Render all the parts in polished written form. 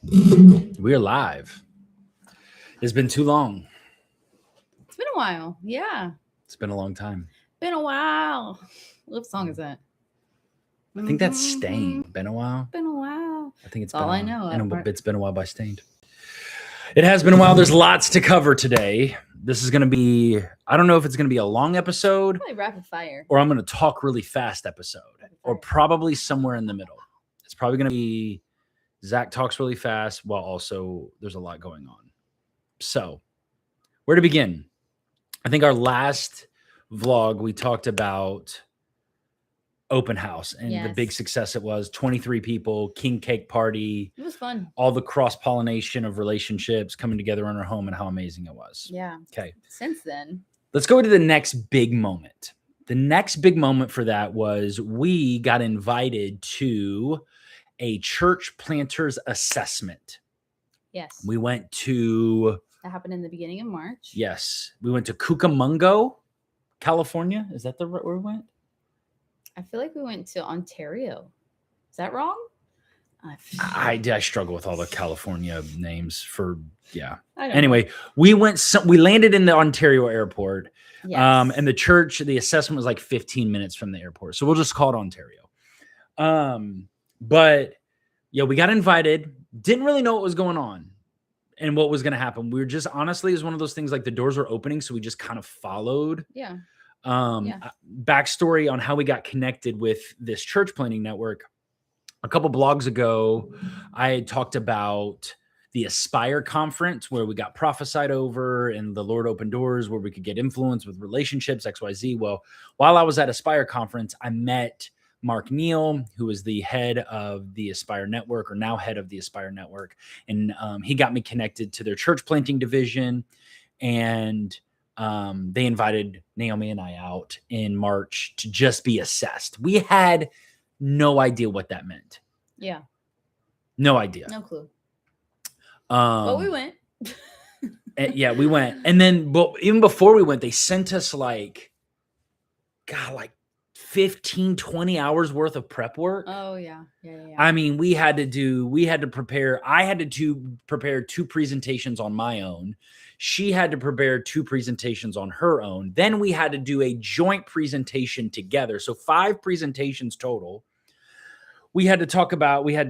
We're live. It's been too long. It's been a while. Yeah. It's been a long time. Been a while. What song is that? I think that's Mhm. Stained. Been a while. Been a while. I think it's That's been all a I know. And it's been a while by Stained. It has been a while. There's lots to cover today. This is going to be, I don't know if it's going to be a long episode Probably rapid fire. or I'm going to talk really fast episode or fire. probably somewhere in the middle. It's probably going to be Zach talks really fast while also there's a lot going on. So, where to begin? I think our last vlog we talked about open house and the big Yes. success it was. 23 people, king cake party, It was fun. all the cross-pollination of relationships coming together in our home and how amazing it was. Yeah. Okay. Since then. Let's go to the next big moment. The next big moment for that was we got invited to a church planters assessment. Yes. We went to, That happened in the beginning of March. yes, we went to Cucamonga, California. Is that where we went? I feel like we went to Ontario. Is that wrong? I struggle with all the California names for, yeah. I don't Anyway, we landed in the Ontario airport. know. Yes. And the church, the assessment was like 15 minutes from the airport. So we'll just call it Ontario. But yeah, we got invited, didn't really know what was going on and what was going to happen. We were just, honestly, it was one of those things like the doors were opening. So we just kind of followed. Yeah. Backstory on how we got connected with this church planting network. A couple blogs ago, I had talked about the Aspire conference where we got prophesied over and the Lord opened doors where we could get influence with relationships, XYZ. Well, while I was at Aspire conference, I met Mark Neal, who is the head of the Aspire network, or now head of the Aspire network. And he got me connected to their church planting division. And they invited Naomi and I out in March to just be assessed. We had no idea what that meant. Yeah. No idea. No clue. But we went. Yeah, we went. And then, but even before we went, they sent us like 15, 20 hours worth of prep work. Oh, yeah. I mean, I had to prepare 2 presentations on my own. She had to prepare 2 presentations on her own. Then we had to do a joint presentation together. So 5 presentations total. We had to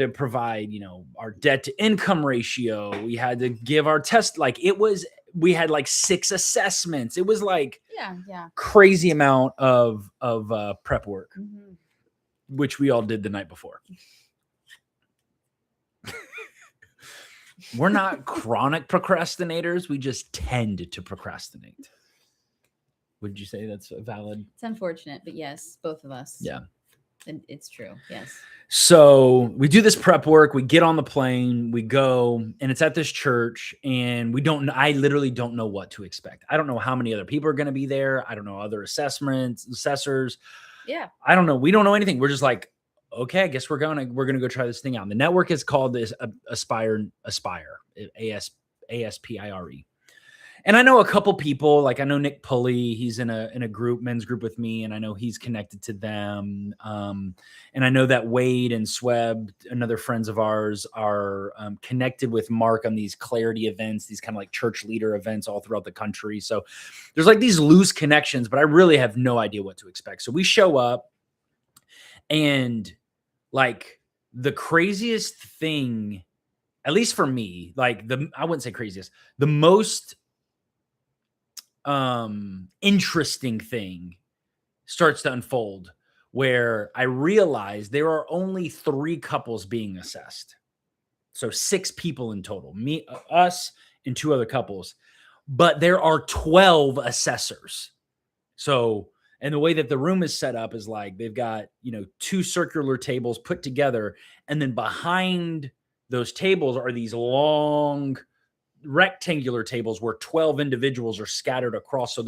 provide, our debt to income ratio. We had to give our test. We had like 6 assessments. It was like crazy amount of prep work, which we all did the night before. We're not chronic procrastinators. We just tend to procrastinate. Would you say that's valid? It's unfortunate, but yes, both of us. Yeah. It's true. Yes. So we do this prep work. We get on the plane. We go, and it's at this church, and I literally don't know what to expect. I don't know how many other people are going to be there. I don't know other assessors. Yeah. I don't know. We don't know anything. We're just like, okay, I guess we're going to go try this thing out. The network is called this Aspire, ASPIRE. And I know a couple people, like I know Nick Pulley, he's in a men's group with me, and I know he's connected to them. And I know that Wade and Sweb, another friends of ours, are connected with Mark on these clarity events, these kind of like church leader events all throughout the country. So there's like these loose connections, but I really have no idea what to expect. So we show up, and like the craziest thing, at least for me, I wouldn't say craziest, the most interesting thing starts to unfold, where I realize there are only 3 couples being assessed. So 6 people in total, me, us, and 2 other couples, but there are 12 assessors. So, and the way that the room is set up is like, they've got, 2 circular tables put together. And then behind those tables are these long rectangular tables where 12 individuals are scattered across. So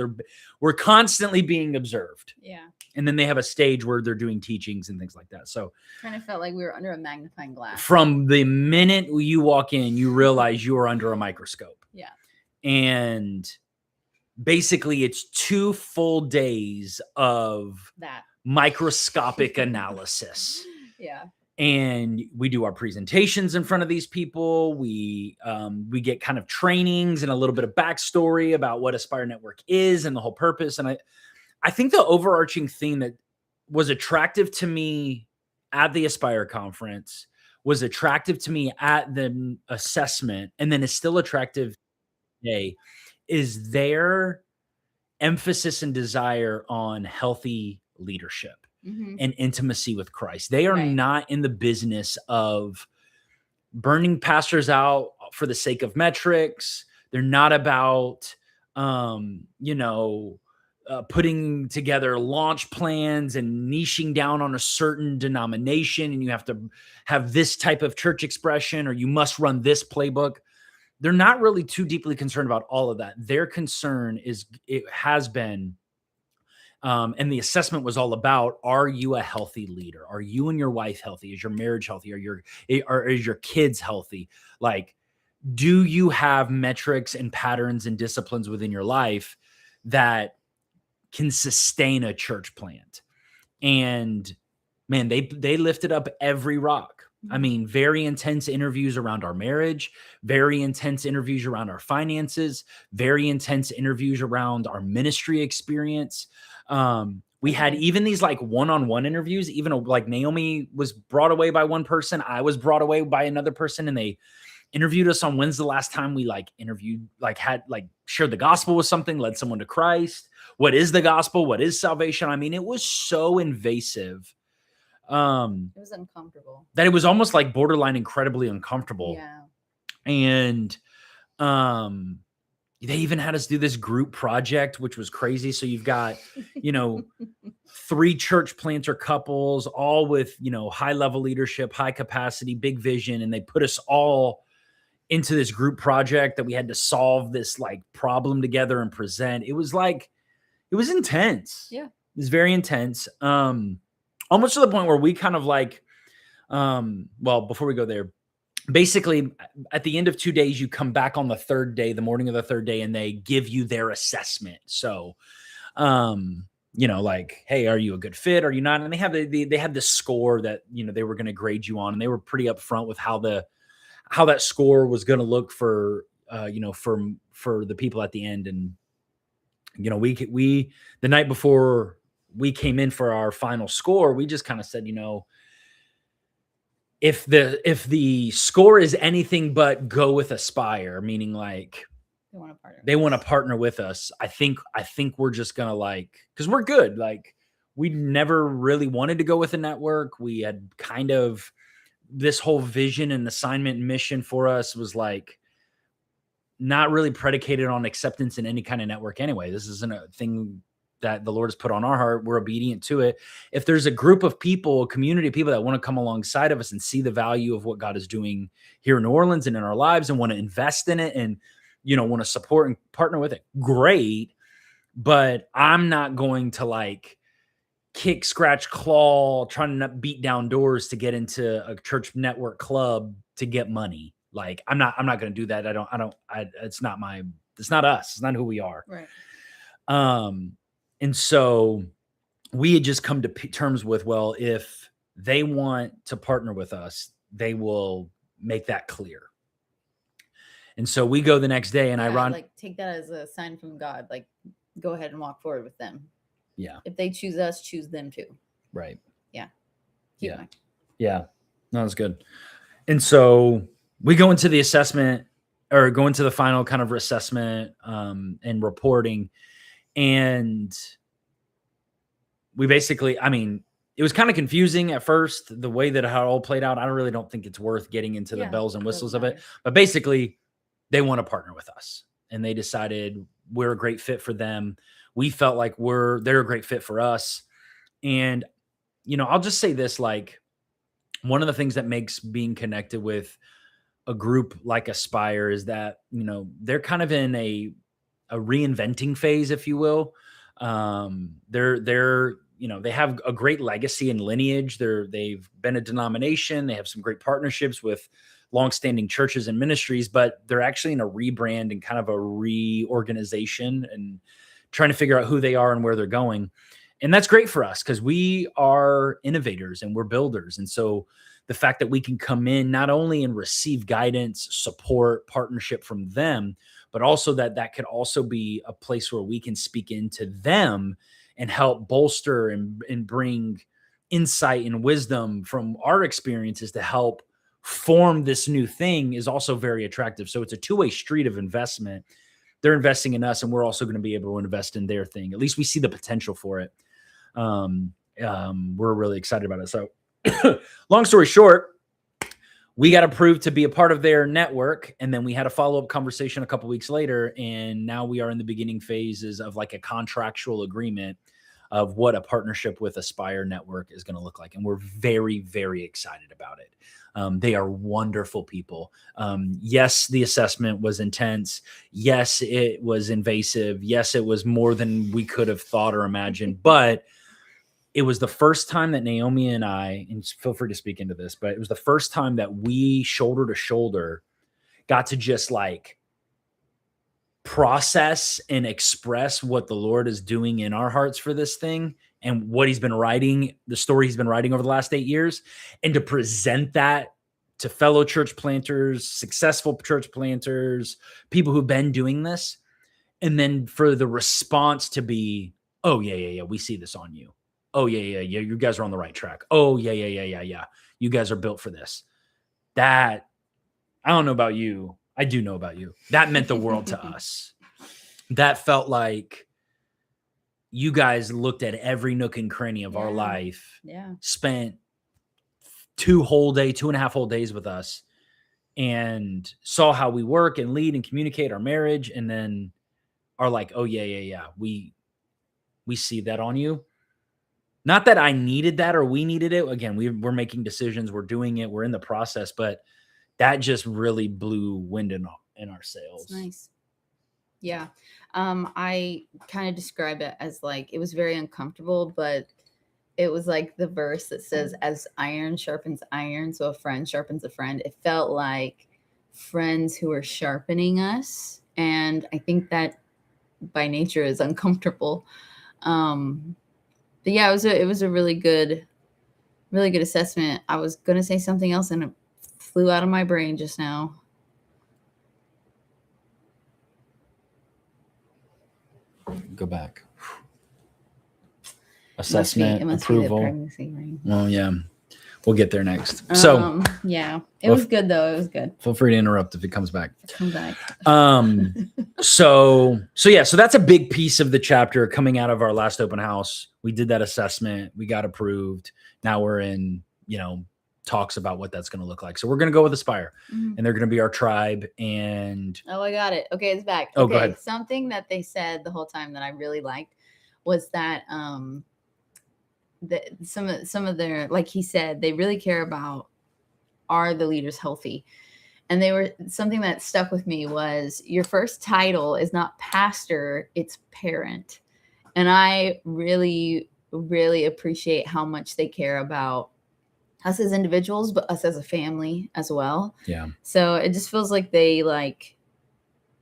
we're constantly being observed. Yeah. And then they have a stage where they're doing teachings and things like that. So kind of felt like we were under a magnifying glass. From the minute you walk in, you realize you are under a microscope. Yeah. And basically it's 2 full days of that microscopic analysis. Yeah. and we do our presentations in front of these people. We get kind of trainings and a little bit of backstory about what Aspire Network is and the whole purpose. And I think the overarching thing that was attractive to me at the Aspire conference was attractive to me at the assessment, and then is still attractive today, is their emphasis and desire on healthy leadership and intimacy with Christ. They are Right. not in the business of burning pastors out for the sake of metrics. They're not about, putting together launch plans and niching down on a certain denomination, and you have to have this type of church expression, or you must run this playbook. They're not really too deeply concerned about all of that. Their concern has been, and the assessment was all about, are you a healthy leader? Are you and your wife healthy? Is your marriage healthy? Is your kids healthy? Like, do you have metrics and patterns and disciplines within your life that can sustain a church plant? And man, they lifted up every rock. I mean, very intense interviews around our marriage, very intense interviews around our finances, very intense interviews around our ministry experience. We had even these like one-on-one interviews, even like Naomi was brought away by one person. I was brought away by another person, and they interviewed us on when's the last time we shared the gospel with something, led someone to Christ. What is the gospel? What is salvation? I mean, it was so invasive. It was uncomfortable. That it was almost like borderline incredibly uncomfortable. Yeah. And they even had us do this group project, which was crazy. So you've got, 3 church planter couples, all with, high level leadership, high capacity, big vision. And they put us all into this group project that we had to solve this like problem together and present. It was intense. Yeah. It was very intense. Almost to the point where we kind of like, before we go there, basically at the end of 2 days, you come back on the third day, the morning of the third day, and they give you their assessment. So, like, hey, are you a good fit? Are you not? And they had this score that, they were going to grade you on, and they were pretty upfront with how that score was going to look for the people at the end. And, we the night before we came in for our final score, we just kind of said, if the score is anything but go with Aspire, meaning like they want to partner with us, I think we're just gonna because we're good. Like, we never really wanted to go with a network. We had kind of this whole vision and assignment and mission for us was like not really predicated on acceptance in any kind of network anyway. This isn't a thing that the Lord has put on our heart. We're obedient to it. If there's a group of people, a community of people that want to come alongside of us and see the value of what God is doing here in New Orleans and in our lives and want to invest in it and, want to support and partner with it, great. But I'm not going to like kick, scratch, claw, trying to beat down doors to get into a church network club to get money. Like, I'm not going to do that. It's not us. It's not who we are. Right. And so we had just come to terms with, well, if they want to partner with us, they will make that clear. And so we go the next day, and like take that as a sign from God. Like, go ahead and walk forward with them. Yeah. If they choose us, choose them too. Right. Yeah. Keep going. Yeah. No, that's good. And so we go into the assessment, or go into the final kind of assessment and reporting. And we basically, it was kind of confusing at first, the way that how it all played out. I really don't think it's worth getting into the bells and whistles of it. But basically, they want to partner with us. And they decided we're a great fit for them. We felt like they're a great fit for us. And, I'll just say this, like, one of the things that makes being connected with a group like Aspire is that, they're kind of in a reinventing phase, if you will. They have a great legacy and lineage. They've been a denomination. They have some great partnerships with longstanding churches and ministries, but they're actually in a rebrand and kind of a reorganization and trying to figure out who they are and where they're going. And that's great for us because we are innovators and we're builders. And so the fact that we can come in not only and receive guidance, support, partnership from them, but also that could also be a place where we can speak into them and help bolster and bring insight and wisdom from our experiences to help form this new thing is also very attractive. So it's a two-way street of investment. They're investing in us, and we're also going to be able to invest in their thing. At least we see the potential for it. We're really excited about it. So long story short, we got approved to be a part of their network. And then we had a follow-up conversation a couple weeks later. And now we are in the beginning phases of like a contractual agreement of what a partnership with Aspire Network is going to look like. And we're very, very excited about it. They are wonderful people. Yes, the assessment was intense. Yes, it was invasive. Yes, it was more than we could have thought or imagined. But it was the first time that Naomi and I, and feel free to speak into this, but it was the first time that we shoulder to shoulder got to just like process and express what the Lord is doing in our hearts for this thing and what he's been writing, the story he's been writing over the last 8 years, and to present that to fellow church planters, successful church planters, people who've been doing this. And then for the response to be, oh, yeah, we see this on you. Oh, yeah, you guys are on the right track. Oh, yeah. You guys are built for this. That, I don't know about you. I do know about you. That meant the world to us. That felt like you guys looked at every nook and cranny of our life, spent 2.5 whole days with us, and saw how we work and lead and communicate our marriage, and then are like, oh, yeah. We see that on you. Not that I needed that or we needed it. Again, we're making decisions. We're doing it. We're in the process, but that just really blew wind in our sails. That's nice. Yeah. I kind of describe it as like, it was very uncomfortable, but it was like the verse that says, as iron sharpens iron, so a friend sharpens a friend. It felt like friends who were sharpening us. And I think by nature is uncomfortable. But yeah, it was a really good assessment. I was going to say something else and it flew out of my brain just now. Go back. Assessment, approval. Pregnancy ring. Oh yeah. We'll get there next. So yeah, it was good though. It was good. Feel free to interrupt if it comes back. Come back. So that's a big piece of the chapter coming out of our last open house. We did that assessment. We got approved. Now we're in, talks about what that's going to look like. So we're going to go with Aspire, and they're going to be our tribe. And I got it. Okay, it's back. Oh, go ahead. Something that they said the whole time that I really liked was that some of their, like he said, they really care about, are the leaders healthy? And something that stuck with me was, your first title is not pastor, it's parent. And I really, really appreciate how much they care about us as individuals, but us as a family as well. Yeah. So it just feels like I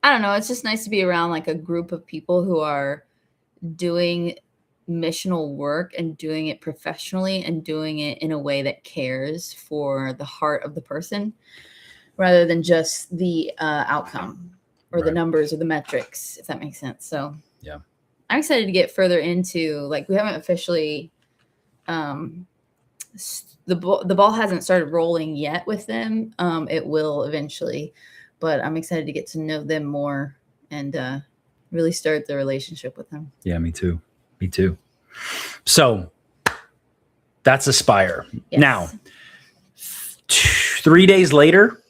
don't know, it's just nice to be around like a group of people who are doing missional work and doing it professionally and doing it in a way that cares for the heart of the person rather than just the outcome or the numbers or the metrics, if that makes sense. So yeah, I'm excited to get further into, like, we haven't officially, the ball hasn't started rolling yet with them. It will eventually, but I'm excited to get to know them more and really start the relationship with them. Yeah, me too. So that's Aspire. Yes. Now, 3 days later.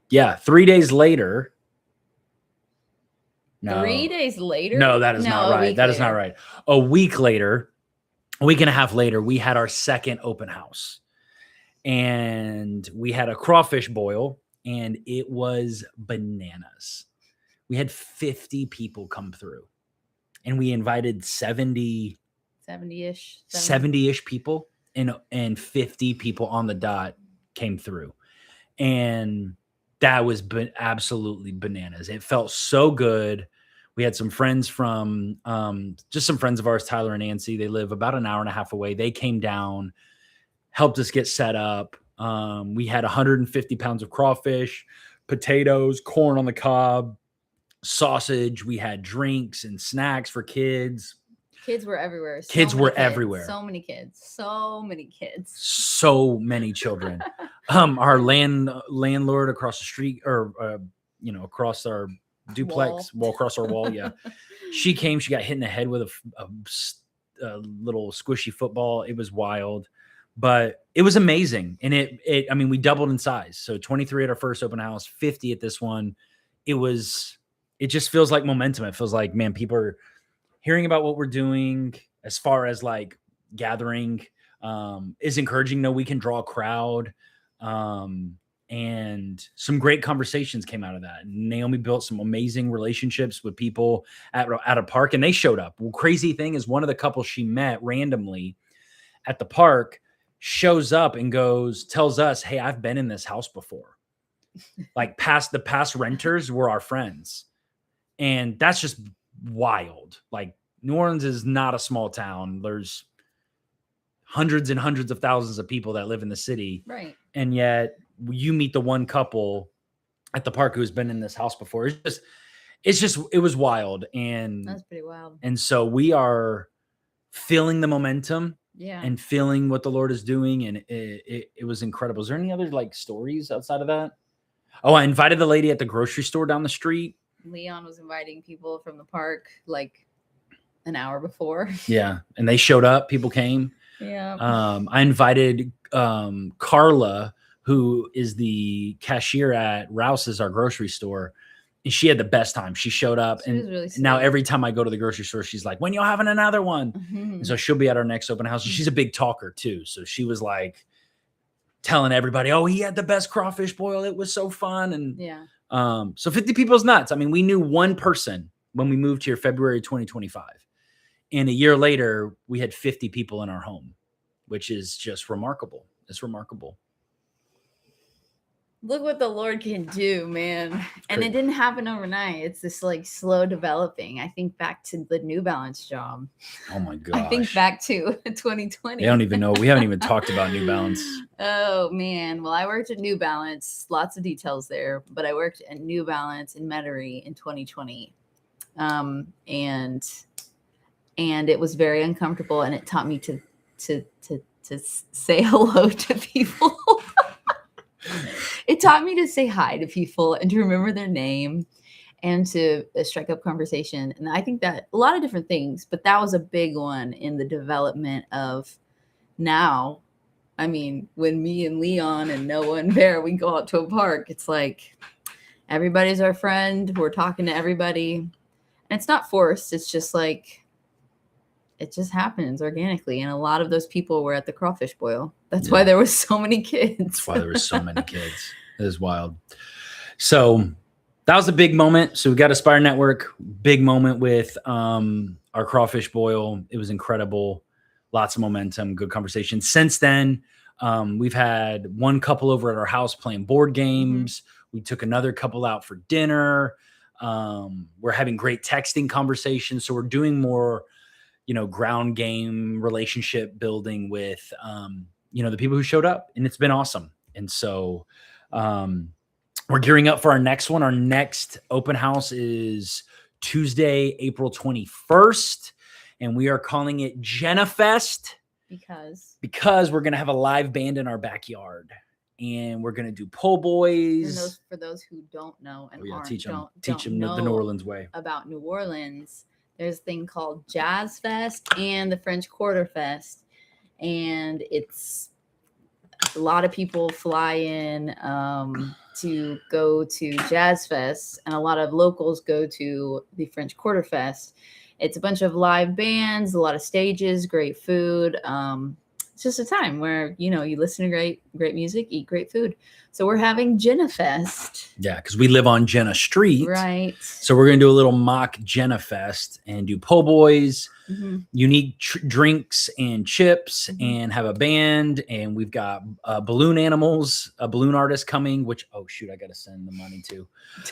Yeah, 3 days later. No. 3 days later? No, that is not right. That is not right. A week later, a week and a half later, we had our second open house. And we had a crawfish boil, and it was bananas. We had 50 people come through. And we invited 70-ish people, and 50 people on the dot came through. And that was absolutely bananas. It felt so good. We had some friends from just some friends of ours, Tyler and Nancy. They live about an hour and a half away. They came down, helped us get set up. We had 150 pounds of crawfish, potatoes, corn on the cob, sausage. We had drinks and snacks for kids. Kids were everywhere. Kids many were everywhere. So many kids. So many kids. So many children. Our landlord across the street, or across our duplex wall, across our wall. Yeah, she came. She got hit in the head with a little squishy football. It was wild, but it was amazing. And I mean, we doubled in size. So 23 at our first open house, 50 at this one. It just feels like momentum. It feels like, man, people are hearing about what we're doing as far as like gathering, is encouraging. We can draw a crowd. And some great conversations came out of that. Naomi built some amazing relationships with people at a park, and they showed up. Well, crazy thing is, one of the couples she met randomly at the park shows up and tells us, "Hey, I've been in this house before." Like the past renters were our friends. And that's just wild. Like, New Orleans is not a small town. There's hundreds and hundreds of thousands of people that live in the city. Right. And yet you meet the one couple at the park who's been in this house before. It was wild. And that's pretty wild. And so we are feeling the momentum, and feeling what the Lord is doing. And it was incredible. Is there any other like stories outside of that? Oh, I invited the lady at the grocery store down the street. Leon was inviting people from the park like an hour before. Yeah. And they showed up. People came. Yeah. I invited Carla, who is the cashier at Rouse's, our grocery store. And she had the best time. She showed up. She was really sweet. Now every time I go to the grocery store, she's like, "When y'all having another one?" Mm-hmm. And so she'll be at our next open house. And she's a big talker too. So she was like telling everybody, "Oh, he had the best crawfish boil. It was so fun." And so 50 people is nuts. I mean, we knew one person when we moved here February 2025. And a year later, we had 50 people in our home, which is just remarkable. It's remarkable. Look what the Lord can do, man. And it didn't happen overnight. It's this like slow developing. I think back to the New Balance job. Oh my gosh. I think back to 2020. I don't even know. We haven't even talked about New Balance. Oh man. Well, I worked at New Balance. Lots of details there, but I worked at New Balance in Metairie in 2020. And it was very uncomfortable, and it taught me to say hello to people. It taught me to say hi to people and to remember their name and to strike up conversation. And I think that a lot of different things, but that was a big one in the development of now. I mean, when me and Leon and Noah and Bear, we go out to a park, it's like everybody's our friend. We're talking to everybody. And it's not forced. It's just like, it just happens organically. And a lot of those people were at the crawfish boil. That's why there was so many kids. That's why there was so many kids. It is wild. So that was a big moment. So we got Aspire Network, big moment with our crawfish boil. It was incredible. Lots of momentum, good conversation. Since then, we've had one couple over at our house playing board games. Mm-hmm. We took another couple out for dinner. We're having great texting conversations. So we're doing more, ground game relationship building with, the people who showed up, and it's been awesome. And so we're gearing up for our next one. Our next open house is Tuesday, April 21st, and we are calling it Jenna Fest because we're going to have a live band in our backyard, and we're going to do po' boys. And for those who don't know and teach them the New Orleans way. About New Orleans, there's a thing called Jazz Fest and the French Quarter Fest, and it's a lot of people fly in to go to Jazz Fest, and a lot of locals go to the French Quarter Fest. It's a bunch of live bands, a lot of stages, great food. It's just a time where, you listen to great music, eat great food. So we're having Jenna Fest. Yeah, because we live on Jenna Street. Right. So we're going to do a little mock Jenna Fest and do po' boys, unique drinks and chips, and have a band. And we've got balloon animals, a balloon artist coming, which, oh, shoot, I got to send the money to. It's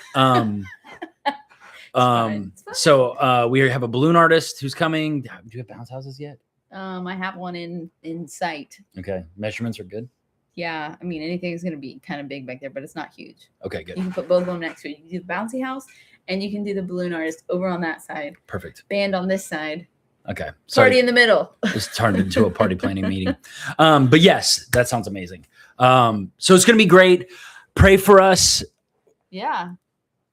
fine. So we have a balloon artist who's coming. Do you have bounce houses yet? I have one in sight. Okay. Measurements are good. Yeah, I mean anything is gonna be kind of big back there, but it's not huge. Okay, You good. can put both of them next to it. You can do the bouncy house, and you can do the balloon artist over on that side. Perfect. Band on this side. Okay. Party in the middle. It's turned into a party planning meeting. But yes, that sounds amazing. So it's going to be great. Pray for us. Yeah.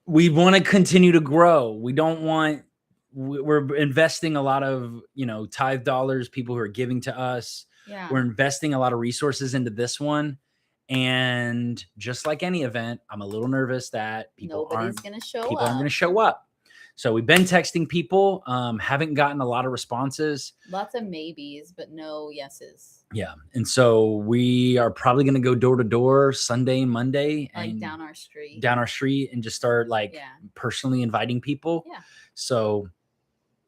We want to continue to grow. We're investing a lot of, tithe dollars, people who are giving to us. Yeah. We're investing a lot of resources into this one. And just like any event, I'm a little nervous that Nobody's going to show people up. aren't going to show up. So we've been texting people, haven't gotten a lot of responses. Lots of maybes, but no yeses. Yeah. And so we are probably going to go door to door Sunday and Monday. Like and down our street. Down our street and just start personally inviting people. Yeah. So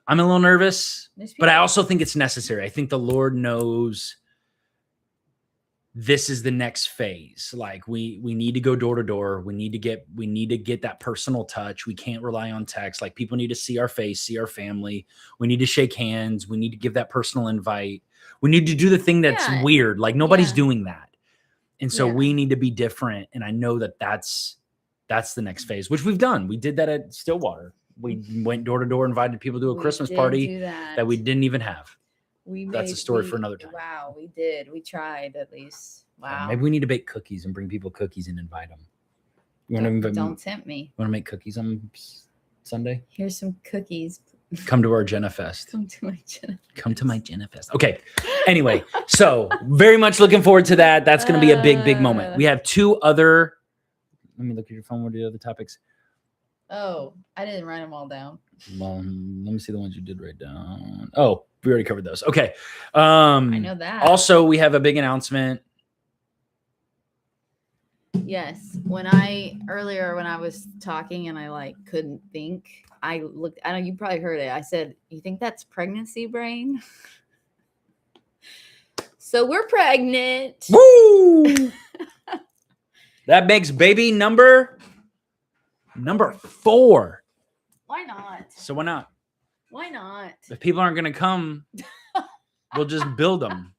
I'm a little nervous, There's but I people- also think it's necessary. I think the Lord knows this is the next phase. Like we need to go door to door. We need to get that personal touch. We can't rely on text. Like people need to see our face, see our family. We need to shake hands. We need to give that personal invite. We need to do the thing that's weird. Like nobody's doing that. And so we need to be different. And I know that that's the next phase, which we've done. We did that at Stillwater. We went door to door, invited people to a Christmas party that we didn't even have. That's a story for another time. Wow, we did. We tried at least. Wow. Maybe we need to bake cookies and bring people cookies and invite them. You want to Don't tempt me. Want to make cookies on Sunday? Here's some cookies. Come to our Jenna Fest. Come to my Jenna. Come to my Jenna Fest. Okay. Anyway, so very much looking forward to that. That's going to be a big moment. We have two other. Let me look at your phone. What are the other topics? Oh, I didn't write them all down. Let me see the ones you did write down. Oh, we already covered those. Okay. I know that. Also, we have a big announcement. Yes. When I was talking and I couldn't think, I looked, I know you probably heard it. I said, "You think that's pregnancy brain?" So we're pregnant. Woo! That makes baby number 4. Why not? So why not? Why not? If people aren't going to come, we'll just build them.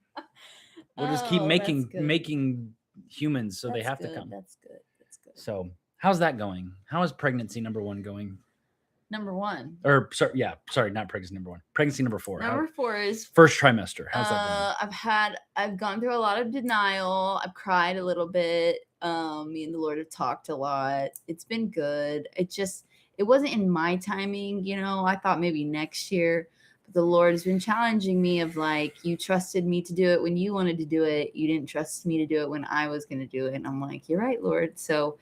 We'll just keep Oh, making humans so they have to come. That's good. So how's that going? How is pregnancy number 1 going? Number 1. Or sorry, not pregnancy number 1. Pregnancy number 4. Number 4 is first trimester. How's that going? I've gone through a lot of denial. I've cried a little bit. Me and the Lord have talked a lot. It's been good. It wasn't in my timing, I thought maybe next year, but the Lord has been challenging me of you trusted me to do it when you wanted to do it. You didn't trust me to do it when I was going to do it. And I'm like, you're right, Lord. So,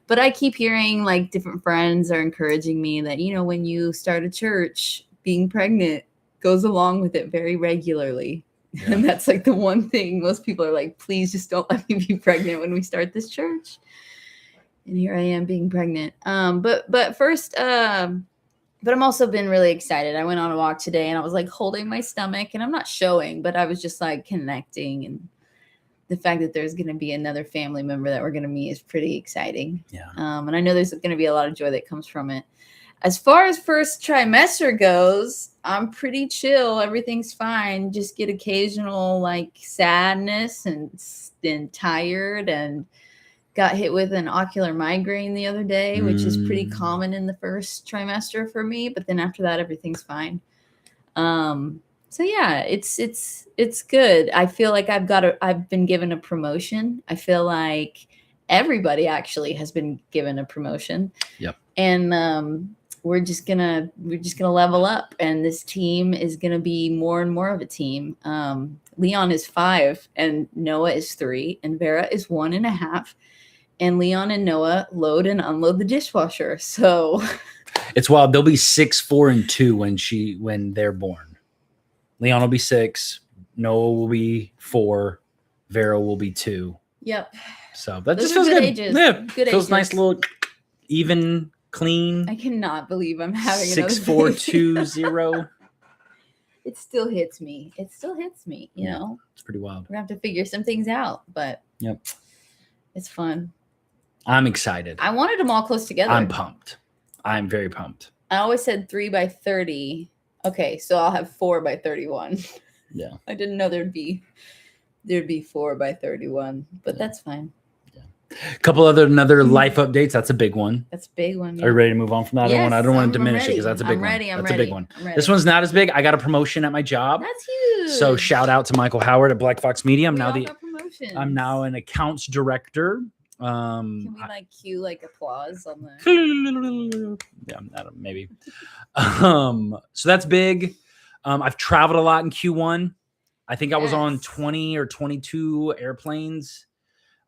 but I keep hearing different friends are encouraging me that, when you start a church, being pregnant goes along with it very regularly. Yeah. And that's the one thing most people are like, please just don't let me be pregnant when we start this church. And here I am being pregnant. But first, but I'm also been really excited. I went on a walk today and I was holding my stomach, and I'm not showing, but I was just connecting, and the fact that there's going to be another family member that we're going to meet is pretty exciting. Yeah. And I know there's going to be a lot of joy that comes from it. As far as first trimester goes, I'm pretty chill. Everything's fine. Just get occasional sadness and tired, and got hit with an ocular migraine the other day, which is pretty common in the first trimester for me. But then after that, everything's fine. So yeah, it's good. I feel like I've been given a promotion. I feel like everybody actually has been given a promotion. Yep. And we're just gonna level up, and this team is gonna be more and more of a team. Leon is 5, and Noah is 3, and Vera is 1.5. And Leon and Noah load and unload the dishwasher. So it's wild. They'll be 6, 4, and 2 when they're born. Leon will be 6, Noah will be 4, Vera will be 2. Yep. So that Those just feels good good. Ages. Yeah, good feels ages. Nice, little even, clean. I cannot believe I'm having 6, another 4, baby. 2, 0. It still hits me. You know. It's pretty wild. We're gonna have to figure some things out, but yep, it's fun. I'm excited. I wanted them all close together. I'm pumped. I'm very pumped. I always said 3 by 30. Okay, so I'll have 4 by 31. Yeah. I didn't know there'd be 4 by 31, but that's fine. A couple another life updates. That's a big one. That's a big one. Are you ready to move on from that? Yes, I don't want I'm to diminish it ready. because that's a big I'm one. ready. That's a big one. I'm ready. This one's not as big. I got a promotion at my job. That's huge. So shout out to Michael Howard at Black Fox Media. We all got promotions. I'm now an accounts director. Can we like cue like applause on the? Yeah, maybe. So that's big. I've traveled a lot in Q1. I think I was on 20 or 22 airplanes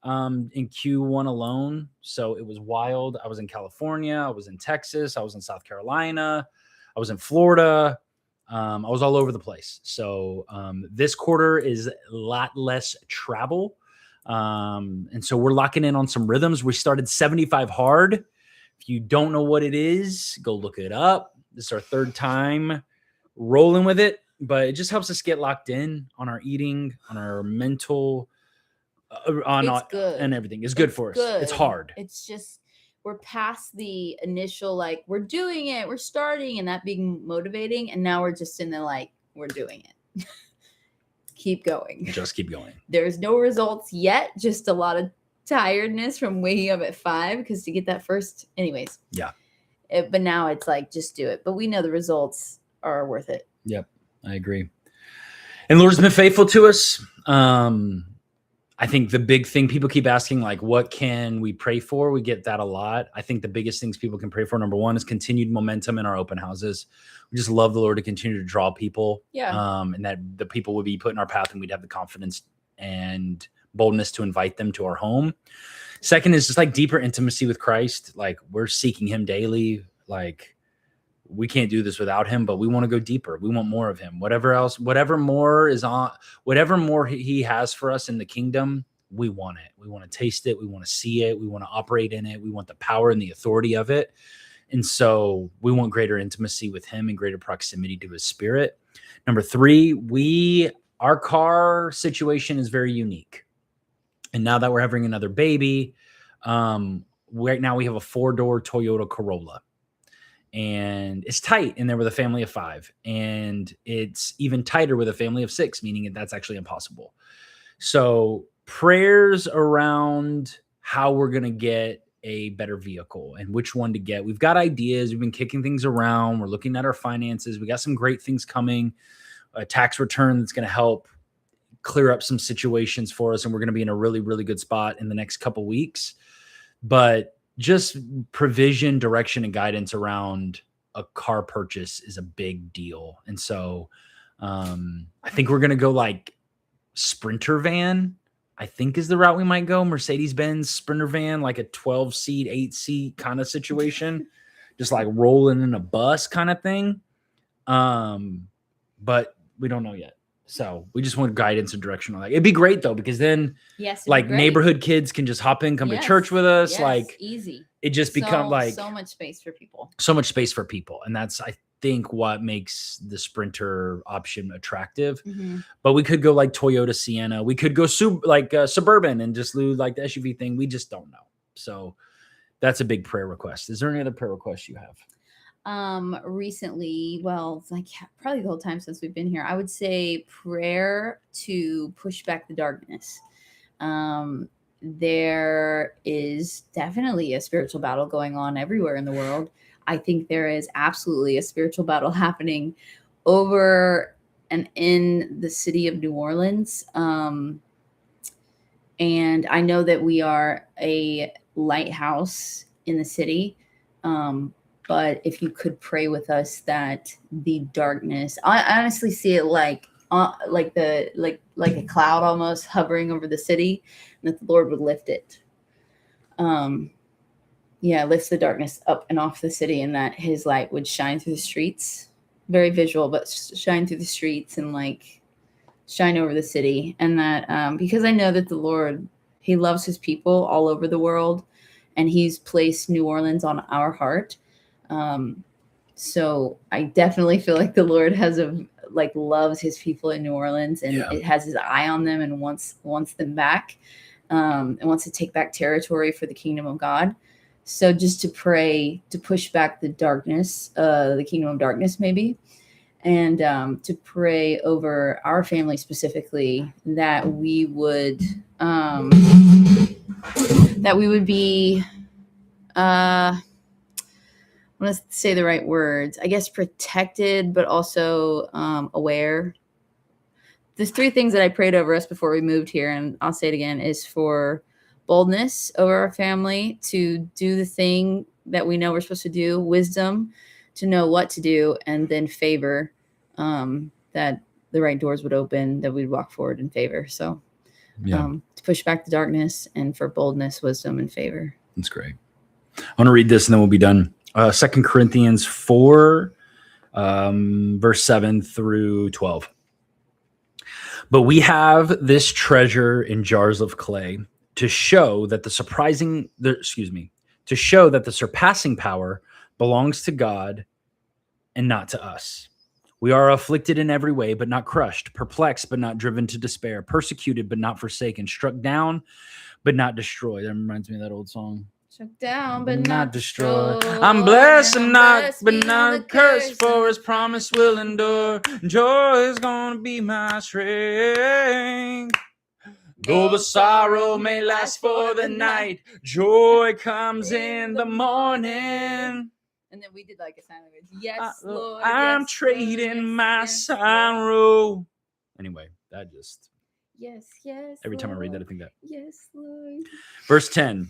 in Q1 alone. So it was wild. I was in California. I was in Texas. I was in South Carolina. I was in Florida. I was all over the place. So this quarter is a lot less travel. And so we're locking in on some rhythms. We started 75 hard. If you don't know what it is, go look it up. This is our third time rolling with it, but it just helps us get locked in on our eating, on our mental, and everything. It's good for us. It's hard. It's just, we're past the initial, like, we're doing it, we're starting, and that being motivating. And now we're just in the, like, we're doing it. Keep going. Just keep going. There's no results yet. Just a lot of tiredness from waking up at 5 because to get that first, anyways. Yeah. But now it's like, just do it. But we know the results are worth it. Yep. I agree. And Lord's been faithful to us. I think the big thing people keep asking, like, what can we pray for? We get that a lot. I think the biggest things people can pray for, number one, is continued momentum in our open houses. We just love the Lord to continue to draw people. Yeah. And that the people would be put in our path and we'd have the confidence and boldness to invite them to our home. Second is just like deeper intimacy with Christ. Like, we're seeking him daily. Like, we can't do this without him, but we want to go deeper. We want more of him. Whatever more he has for us in the kingdom, we want it. We want to taste it. We want to see it. We want to operate in it. We want the power and the authority of it. And so we want greater intimacy with him and greater proximity to his spirit. Number three, our car situation is very unique. And now that we're having another baby, right now we have a 4-door Toyota Corolla. And it's tight in there with a family of 5. And it's even tighter with a family of 6, meaning that's actually impossible. So prayers around how we're going to get a better vehicle and which one to get. We've got ideas. We've been kicking things around. We're looking at our finances. We got some great things coming. A tax return that's going to help clear up some situations for us. And we're going to be in a really, really good spot in the next couple weeks. But just provision, direction, and guidance around a car purchase is a big deal. And so I think we're going to go like Sprinter van, I think is the route we might go. Mercedes-Benz Sprinter van, like a 12-seat, 8-seat kind of situation, just like rolling in a bus kind of thing. But we don't know yet. So we just want guidance and direction on that. It'd be great though, because then like neighborhood kids can just hop in, come to church with us. Yes, like easy. It just becomes like so much space for people. So much space for people. And that's, I think, what makes the Sprinter option attractive. Mm-hmm. But we could go like Toyota Sienna. We could go Suburban and just do like the SUV thing. We just don't know. So that's a big prayer request. Is there any other prayer requests you have? Recently, well, it's like probably the whole time since we've been here, I would say prayer to push back the darkness. There is definitely a spiritual battle going on everywhere in the world. I think there is absolutely a spiritual battle happening over and in the city of New Orleans. And I know that we are a lighthouse in the city. But if you could pray with us that the darkness, I honestly see it like a cloud almost hovering over the city, and that the Lord would lift it. Lifts the darkness up and off the city, and that his light would shine through the streets. Very visual, but shine through the streets and like shine over the city. And that because I know that the Lord, he loves his people all over the world, and he's placed New Orleans on our heart. So I definitely feel like the Lord has loves his people in New Orleans, and it has his eye on them and wants them back, and wants to take back territory for the kingdom of God. So just to pray to push back the darkness, the kingdom of darkness, maybe. and to pray over our family specifically, that we would be I want to say the right words, I guess, protected, but also aware. There's three things that I prayed over us before we moved here, and I'll say it again, is for boldness over our family to do the thing that we know we're supposed to do, wisdom to know what to do, and then favor, that the right doors would open, that we'd walk forward in favor. So to push back the darkness, and for boldness, wisdom, and favor. That's great. I want to read this and then we'll be done. 2 Corinthians 4, verse 7 through 12. But we have this treasure in jars of clay to show that the surpassing power belongs to God and not to us. We are afflicted in every way, but not crushed, perplexed, but not driven to despair, persecuted, but not forsaken, struck down, but not destroyed. That reminds me of that old song. Struck down, but not destroyed. I'm blessed, I'm not, but not cursed, for his promise will endure. Joy is gonna be my strength. Though the sorrow may last for the night, joy comes in the morning. And then we did like a sign language. Yes, Lord. I'm yes, trading Lord, my yes, sorrow. Anyway, that just... Yes. Every time I read that, I think that. Yes, Lord. Verse 10.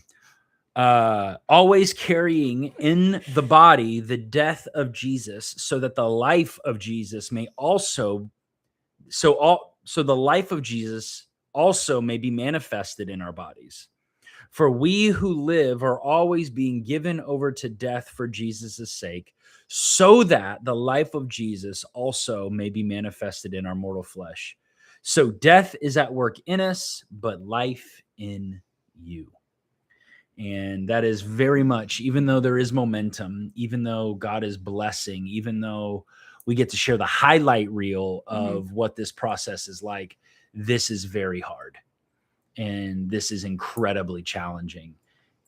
Always carrying in the body the death of Jesus, so that the life of Jesus may also... So the life of Jesus also may be manifested in our bodies. For we who live are always being given over to death for Jesus' sake, so that the life of Jesus also may be manifested in our mortal flesh. So death is at work in us, but life in you. And that is very much, even though there is momentum, even though God is blessing, even though we get to share the highlight reel of what this process is like, this is very hard. And this is incredibly challenging.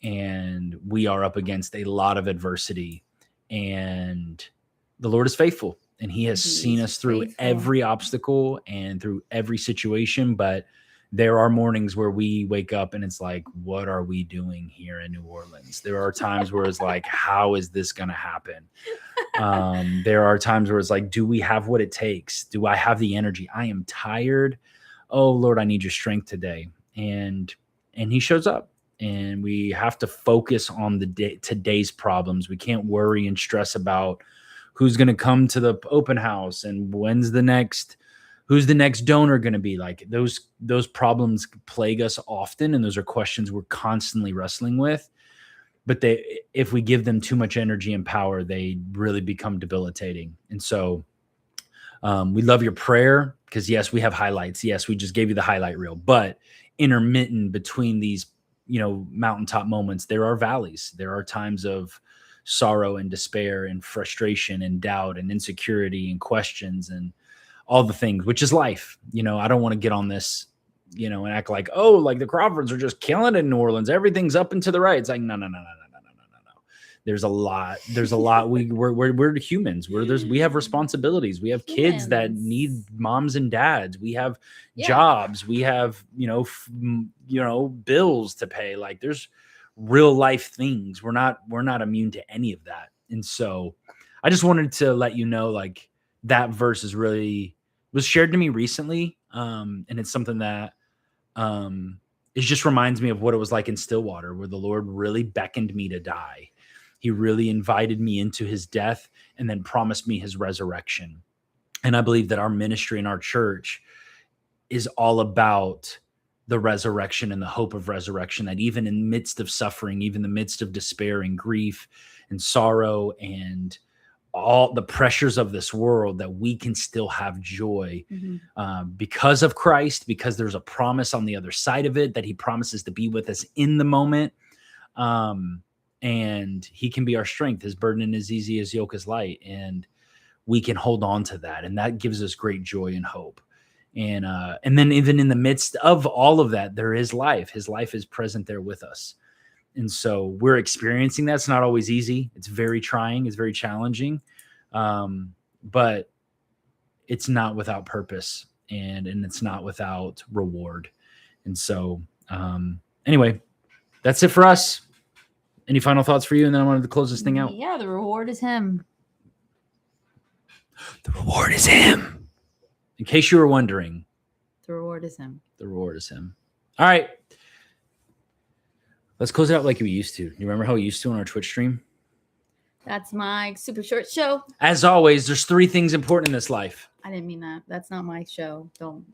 And we are up against a lot of adversity. And the Lord is faithful. And he has seen us through every obstacle and through every situation. But there are mornings where we wake up and it's like, what are we doing here in New Orleans? There are times where it's like, how is this going to happen? There are times where it's like, do we have what it takes? Do I have the energy? I am tired. Oh, Lord, I need your strength today. And he shows up, and we have to focus on today's problems. We can't worry and stress about who's going to come to the open house and who's the next donor going to be. Like those problems plague us often. And those are questions we're constantly wrestling with, but if we give them too much energy and power, they really become debilitating. And so we love your prayer, because yes, we have highlights. Yes, we just gave you the highlight reel, but intermittent between these, mountaintop moments, there are valleys. There are times of sorrow and despair and frustration and doubt and insecurity and questions and all the things, which is life. I don't want to get on this, and act like, oh, like the Crawfords are just killing it in New Orleans. Everything's up and to the right. It's like, no. There's a lot. We're humans. We have responsibilities. We have kids that need moms and dads. We have jobs. We have, bills to pay. Like there's real life things. We're not immune to any of that. And so I just wanted to let you know, like, that verse was shared to me recently. And it's something that, it just reminds me of what it was like in Stillwater, where the Lord really beckoned me to die. He really invited me into his death and then promised me his resurrection. And I believe that our ministry in our church is all about the resurrection and the hope of resurrection, that even in the midst of suffering, even in the midst of despair and grief and sorrow and all the pressures of this world, that we can still have joy because of Christ, because there's a promise on the other side of it, that he promises to be with us in the moment. And he can be our strength. His burden is easy, his yoke is light, and we can hold on to that. And that gives us great joy and hope. And then even in the midst of all of that, there is life. His life is present there with us. And so we're experiencing that. It's not always easy. It's very trying. It's very challenging. But it's not without purpose and it's not without reward. And so, anyway, that's it for us. Any final thoughts for you? And then I wanted to close this thing out. Yeah, the reward is him. The reward is him. In case you were wondering, The reward is him. the reward is him. All right. Let's close it out like we used to. You remember how we used to on our Twitch stream? That's my super short show. As always, there's 3 things important in this life. I didn't mean that. That's not my show. Don't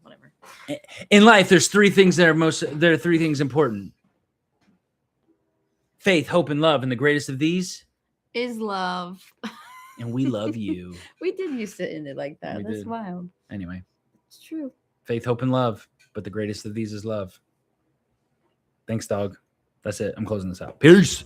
whatever. In life, there's 3 things that there are 3 things important. Faith, hope, and love. And the greatest of these Is love. and we love you. We did used to end it like that. We That's did. wild. Anyway, It's true. faith, hope, and love. But the greatest of these is love. Thanks, dog. That's it. I'm closing this out. Peace.